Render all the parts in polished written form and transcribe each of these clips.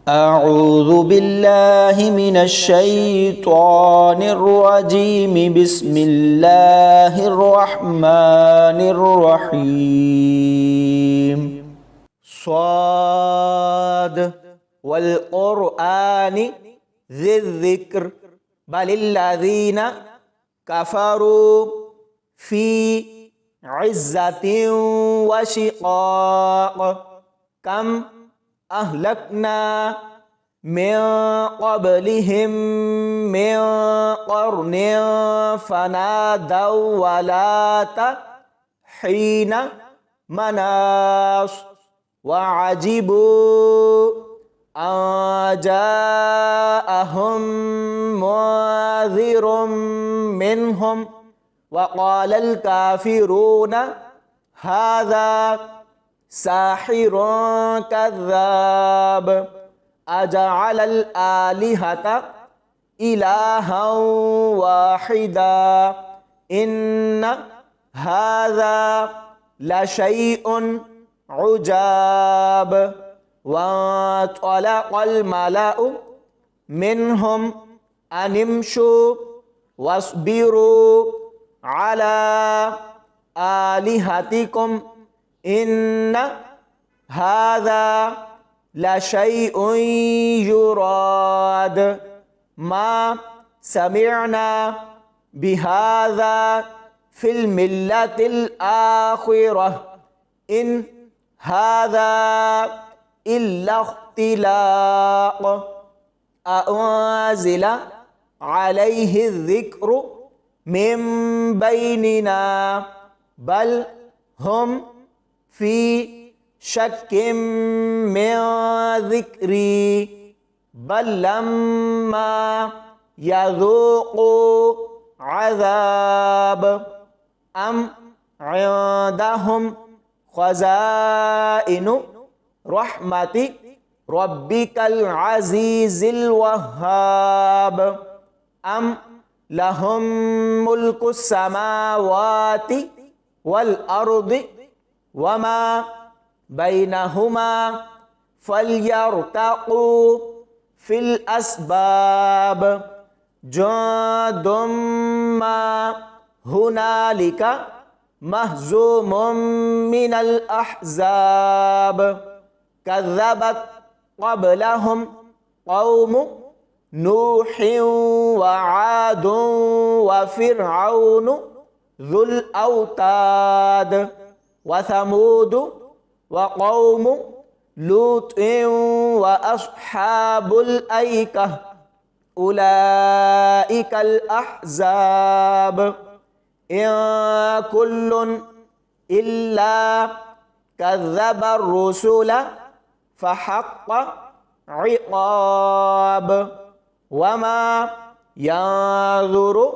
أعوذ بالله من الشيطان الرجيم بسم الله الرحمن الرحيم صاد والقرآن ذي الذكر بل الذين كفروا في عزة وشقاق كم أهلكنا من قبلهم من قرن فنادوا ولات حين مناص وعجبوا أن جاءهم منذر منهم وقال الكافرون هذا ساحر كذاب أجعل الآلهة إلها واحدا إن هذا لشيء عجاب وانطلق الملأ منهم أن امشوا واصبروا على آلهتكم إن هذا لشيء يراد ما سمعنا بهذا في الملة الآخرة إن هذا إلا اختلاق أنزل عليه الذكر من بيننا بل هم في شك من ذكري بل لما يذوقوا عذاب أم عندهم خزائن رحمة ربك العزيز الوهاب أم لهم ملك السماوات والأرض وما بينهما فليرتقوا في الأسباب جند ما هنالك مهزوم من الأحزاب كذبت قبلهم قوم نوح وعاد وفرعون ذو الأوتاد وثمود وقوم لوط وأصحاب الأيكة أولئك الأحزاب إن كل إلا كذب الرسل فحق عقاب وما ينظر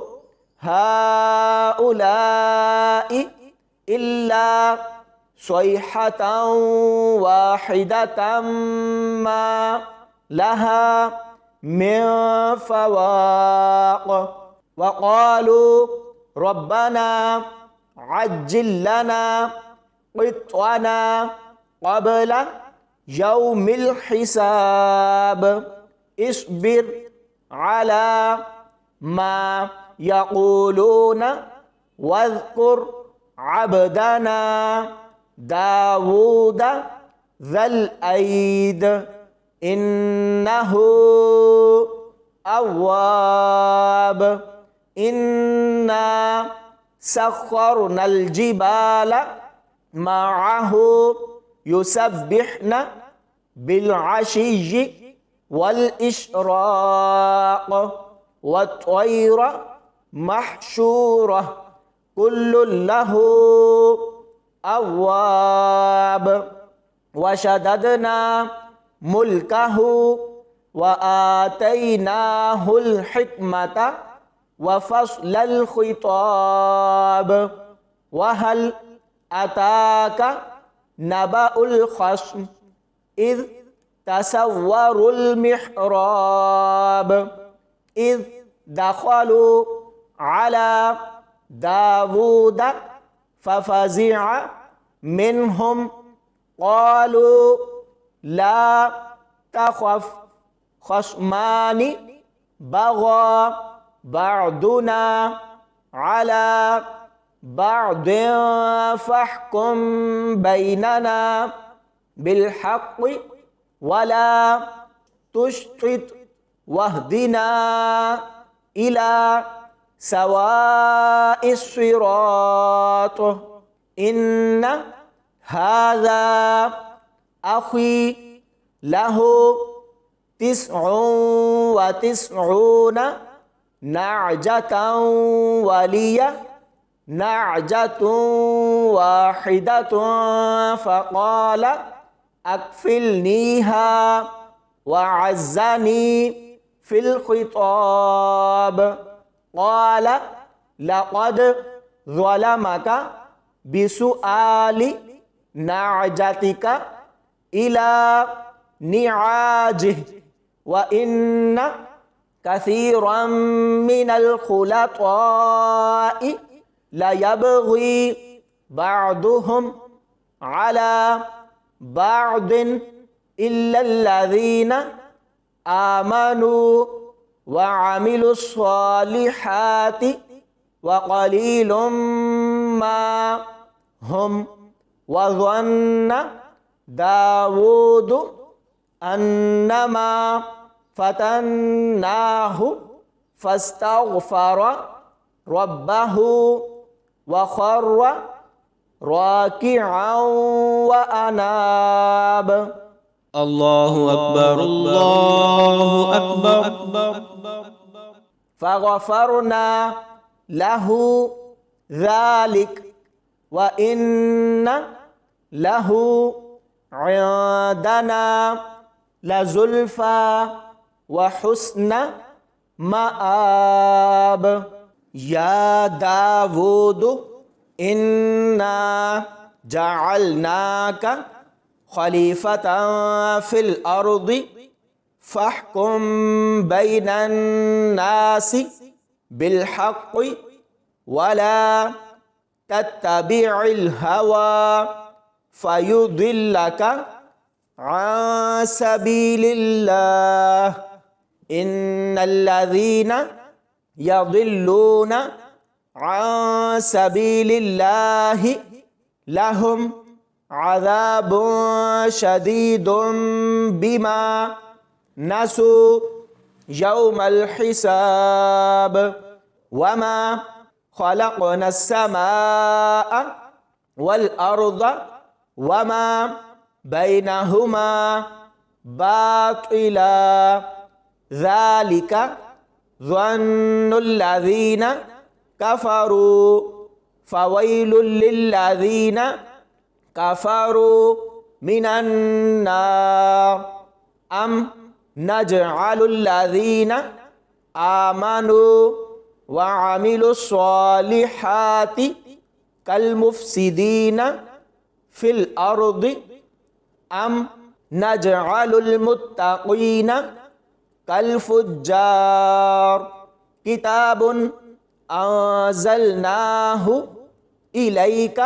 هؤلاء إلا صيحة واحدة ما لها من فواق وقالوا ربنا عجل لنا قطنا قبل يوم الحساب اصبر على ما يقولون واذكر عبدنا داود ذا الأيد إنه أواب إنا سخرنا الجبال معه يسبحن بالعشي والإشراق والطير محشورة كل له أواب وشددنا ملكه وآتيناه الحكمة وفصل الخطاب وهل أتاك نبأ الخصم إذ تسوروا المحراب إذ دخلوا على داود ففزع منهم قالوا لا تخف خصمان بغى بعضنا على بعض فاحكم بيننا بالحق ولا تشطط واهدنا إلى سواء الصراط إن هذا أخي له 99 نعجة ولي نعجة واحدة فقال أكفلنيها وعزني في الخطاب قال لقد ظلمك بسؤال نعجتك إلى نعاجه وإن كثيرا من الخلطاء ليبغي بعضهم على بعض إلا الذين آمنوا وعملوا الصالحات وقليل ما هم وظن داود أنما فتناه فاستغفر ربه وخر راكعا وأناب. الله أكبر الله أكبر. فغفرنا له ذلك وإن له عندنا لزلفى وحسن مآب. يا داود إنا جعلناك خليفة في الأرض فاحكم بين الناس بالحق ولا تتبع الهوى فيضلك عن سبيل الله إن الذين يضلون عن سبيل الله لهم عذاب شديد بما نسوا يوم الحساب وما خلقنا السماء والأرض وما بينهما باطلا ذلك ظن الذين كفروا فويل للذين كفروا من النار. أم نجعل الذين آمنوا وعملوا الصالحات كالمفسدين في الأرض أم نجعل المتقين كالفجار. كتاب أنزلناه إليك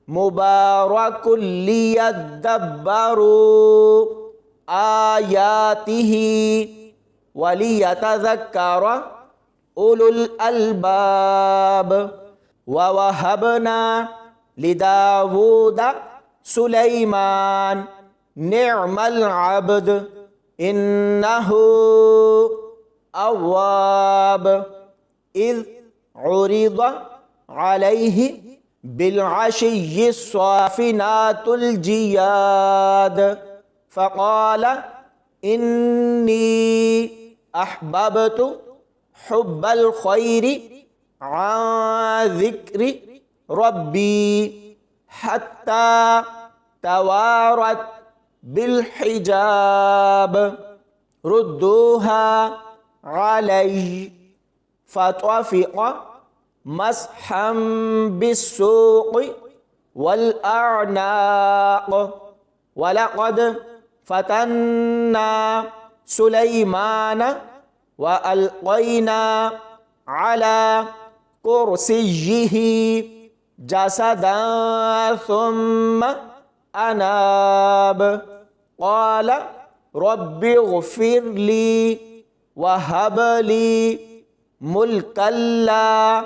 مبارك ليدبروا آياته وليتذكر أولو الألباب. ووهبنا لداود سليمان نعم العبد إنه أواب إذ عرض عليه بالعشي الصافنات الجياد فقال إني أحببت حب الخير عن ذكر ربي حتى توارت بالحجاب ردوها علي فطفق مسحا بالسوق والأعناق. ولقد فتنا سليمان وألقينا على كرسيه جسدا ثم أناب قال رب اغفر لي وهب لي ملكا لا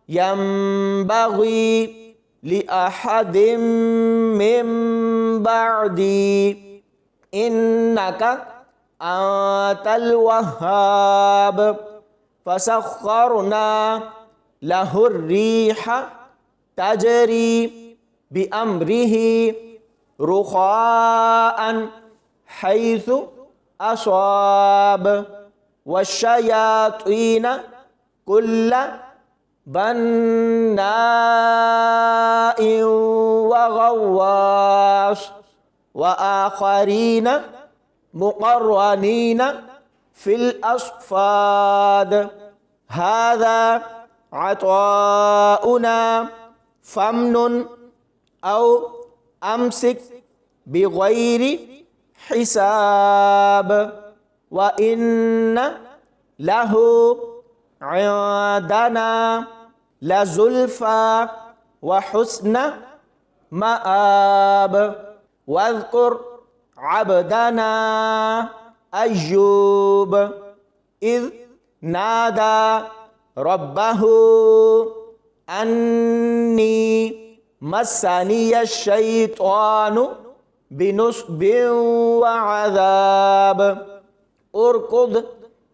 ينبغي لأحد من بعدي إنك أنت الوهاب فسخرنا له الريح تجري بأمره رخاء حيث أصاب والشياطين كل بناء وغواص وآخرين مقرنين في الأصفاد هذا عطاؤنا فامنن أو أمسك بغير حساب وإن له عندنا لزلفى وحسن مآب واذكر عبدنا أيوب إذ نادى ربه أني مسني الشيطان بنصب وعذاب اركض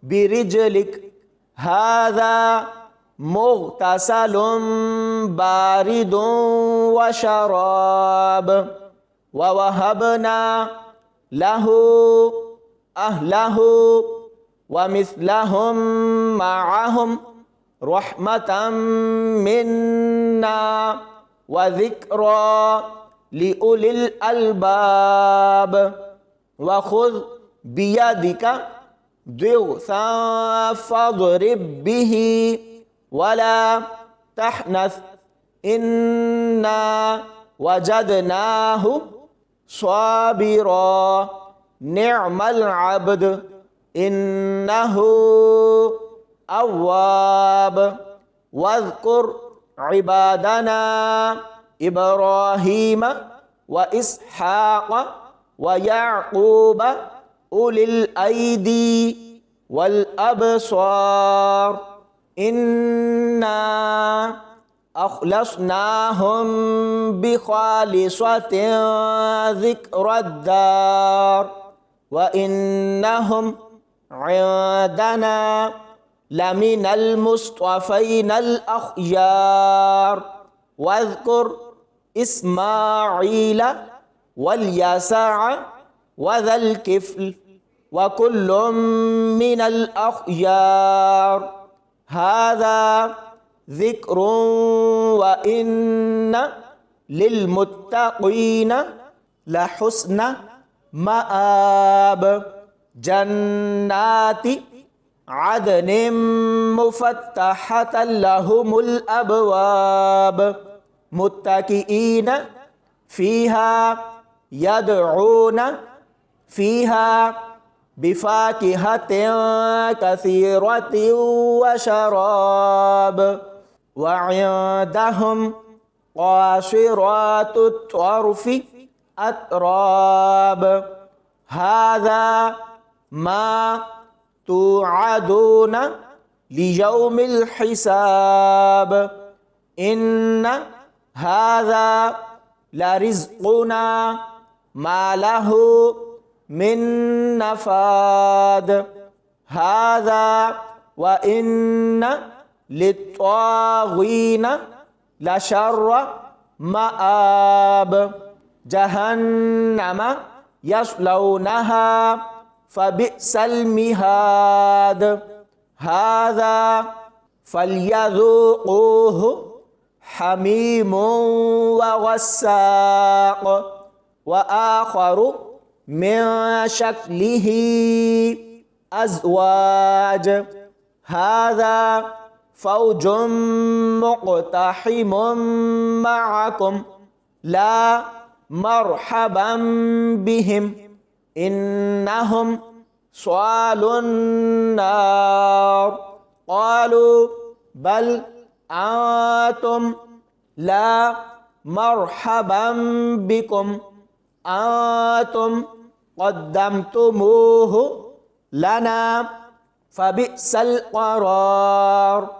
برجلك هذا مغتسل بارد وشراب ووهبنا له أهله ومثلهم معهم رحمة منا وذكرى لأولي الألباب وخذ بيدك ضغثا فاضرب به ولا تحنث إنا وجدناه صابرا نعم العبد إنه أواب واذكر عبادنا إبراهيم وإسحاق ويعقوب أولي الأيدي والأبصار إنا أخلصناهم بخالصة ذكر الدار وإنهم عندنا لمن المصطفين الأخيار واذكر إسماعيل واليسع وذا الكفل وكل من الأخيار هذا ذكر وإن للمتقين لحسن مآب جنات عدن مفتحة لهم الأبواب متكئين فيها يدعون فيها بفاكهة كثيرة وشراب وعندهم قاصرات الطرف أتراب هذا ما توعدون ليوم الحساب إن هذا لرزقنا ما له من نفاد هذا وإن للطاغين لشر مآب جهنم يصلونها فبئس المهاد هذا فليذوقوه حميم وغساق وآخر من شكله أزواج هذا فوج مقتحم معكم لا مرحبا بهم إنهم صالوا النار قالوا بل أنتم لا مرحبا بكم أنتم قدمتموه لنا فبئس القرار.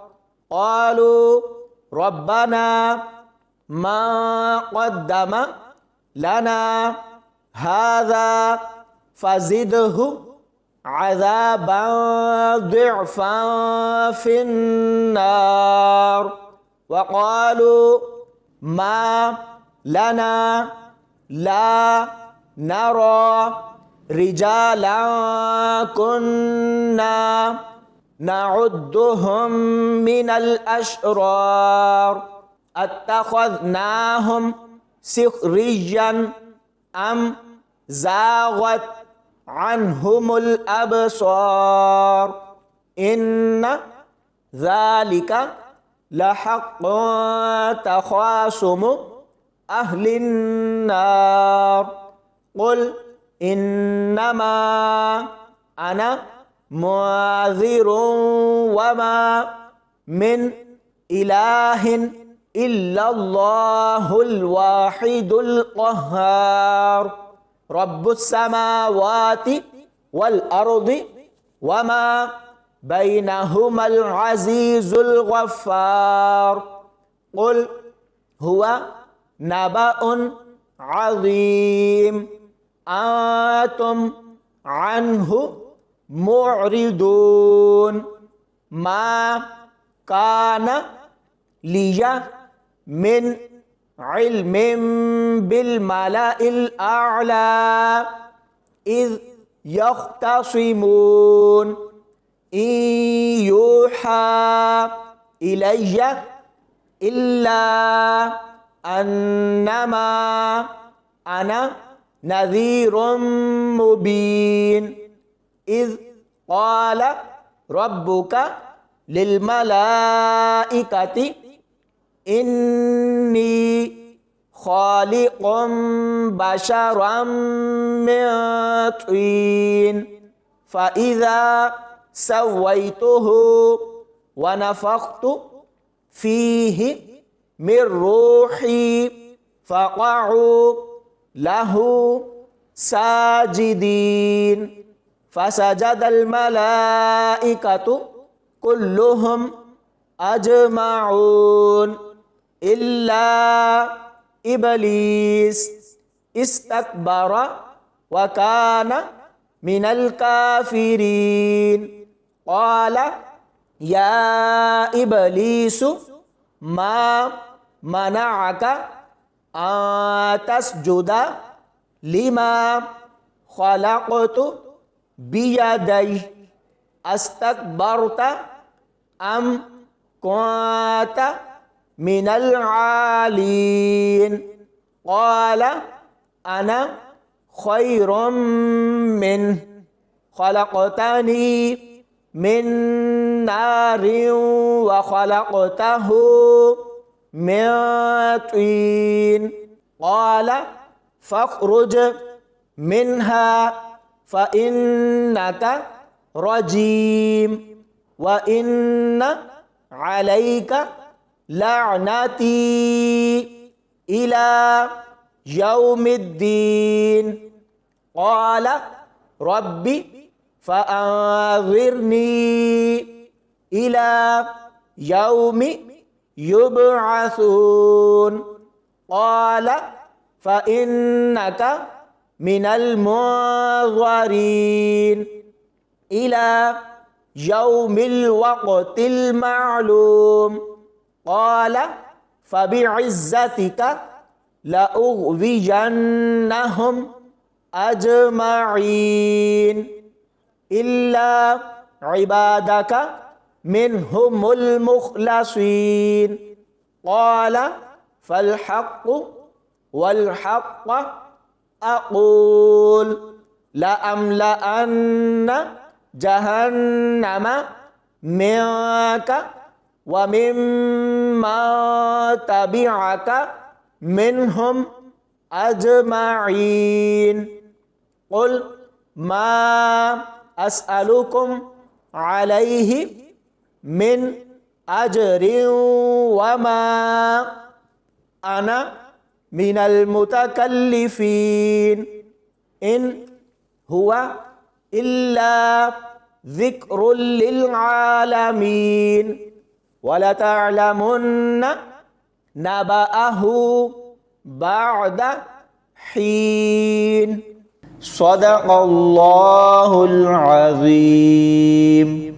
قالوا ربنا ما قدم لنا هذا فزده عذابا ضعفا في النار. وقالوا ما لنا لا نرى رجالا كنا نعدهم من الأشرار اتخذناهم سخريا أم زاغت عنهم الأبصار إن ذلك لحق تخاصم أهل النار. قل إنما أنا منذر وما من إله إلا الله الواحد القهار رب السماوات والأرض وما بينهما العزيز الغفار. قل هو نبأ عظيم أنتم عنه معرضون. ما كان لي من علم بالملأ الأعلى إذ يختصمون إن يوحى إلي إلا أنما أنا نذير مبين. إذ قال ربك للملائكة إني خالق بشرا من طين فإذا سويته ونفخت فيه من روحي فقعوا له ساجدين. فسجد الملائكة كلهم أجمعون إلا إبليس استكبر وكان من الكافرين. قال يا إبليس ما منعك أن تسجد لما خلقت بيدي استكبرت أم كنت من العالين. قال أنا خير منه خلقتني من نار وخلقته من طين. قال فاخرج منها فإنك رجيم وإن عليك لعنتي إلى يوم الدين. قال رب فأنظرني إلى يوم يبعثون. قال فإنك من المنظرين إلى يوم الوقت المعلوم. قال فبعزتك لأغوينهم أجمعين إلا عبادك منهم المخلصين. قال فالحق والحق أقول لأملأن جهنم منك وممن تبعك منهم أجمعين. قل ما أسألكم عليه من أجر وما أنا من المتكلفين إن হুয়া ইল্লা যিকরুল লিল আলামিন ওয়ালা তা'লামুন্না নাবাআহু বা'দা হিন। সাদাকাল্লাহুল আযীম।